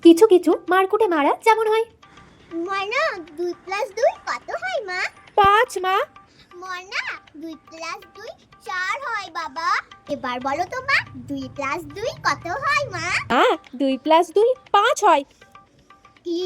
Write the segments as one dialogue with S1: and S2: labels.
S1: কিছু কিছু মারকুটে মারা যেমন হয়।
S2: মনা 2 + 2 কত হয় মা?
S1: 5 মা।
S2: মনা 2 + 2 4 হয় বাবা। এবার বলো তো মা 2 + 2 কত হয় মা?
S1: 2 + 2 5 হয়।
S2: কি?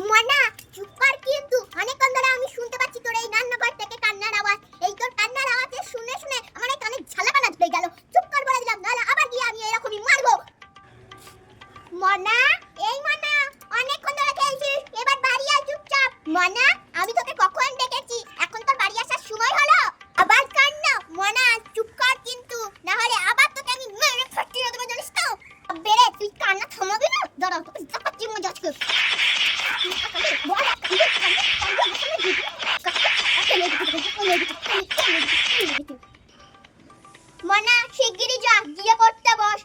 S2: মনা চুপ কর, কিন্তু অনেকক্ষণ ধরে আমি শুনতে পাচ্ছি তোর এই রান্নাঘর থেকে কান্নার আওয়াজ। এই তোর কান্নার আওয়াজে শুনে শুনে আমার এই কানে ঝালাপালা ধরে গেল। চুপ কর বলে দিলাম, নাহলে আবার গিয়ে আমি এরকমই মারবো। মনা, এই মনা, অনেকক্ষণ ধরে খেলছিস, এবার বাড়ি আয় চুপচাপ। মনা, আমি তোকে কখন ডেকেছি, এখন তোর বাড়ি আসার সময় হলো। আবার কান্না। মনা চুপ কর, কিন্তু না হলে আবার তোকে আমি মেরে ফাটিয়ে দেবো, জানিস তো। বেরে তুই কান্না থামাবি না? দাঁড়াও, তোকে দেখাচ্ছি মজা আজকে। মনা শিগগিরই যা, গিয়ে পড়তে বস।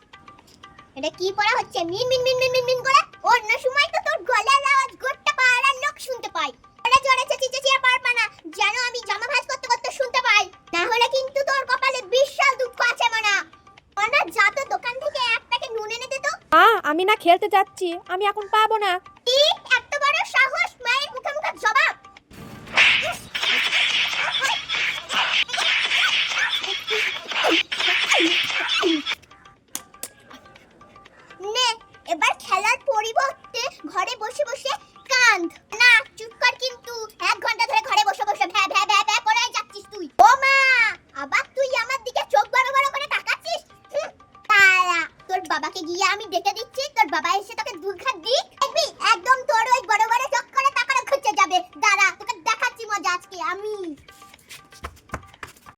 S2: এটা কি পড়া হচ্ছে মিন মিন মিন মিন মিন মিন করে? অন্য সময় তো তোর গলার আওয়াজ গোটা পাড়ার লোক শুনতে পায়। ওটা জোরে চেঁচিয়ে পারবা না, যেন আমি জামা ভাঁজ করতে করতে শুনতে পাই। না হলে কিন্তু তোর কপালে বিশাল দুঃখ আছে মনা। মনা যা তো দোকান থেকে এক প্যাকেট নুন এনে দে তো।
S1: আমি না খেলতে যাচ্ছি, আমি এখন পাবো না।
S2: কি এত বড় সাহস, মায়ের মুখে মুখে জবাব। নে, এবার খেলার পরিবর্তে ঘরে বসে বসে কাঁদ। না চুপ কর, কিন্তু 1 ঘন্টা ধরে ঘরে বসে বসে ভ্যা ভ্যা ভ্যা ভ্যা করে যাচ্ছিস তুই। ও মা, আবার তুই আমার দিকে চোখ বড় বড় করে তাকাচ্ছিস। তারা তোর বাবাকে গিয়ে আমি ডেকে দিচ্ছি, তোর বাবা এসে তোকে দুঘাত দিক, দেখবি একদম তোর ওই বড় বড় চোখ করে তাকানো খুঁজে যাবে। দাঁড়া, তোকে দেখাচ্ছি মজা আজকে আমি।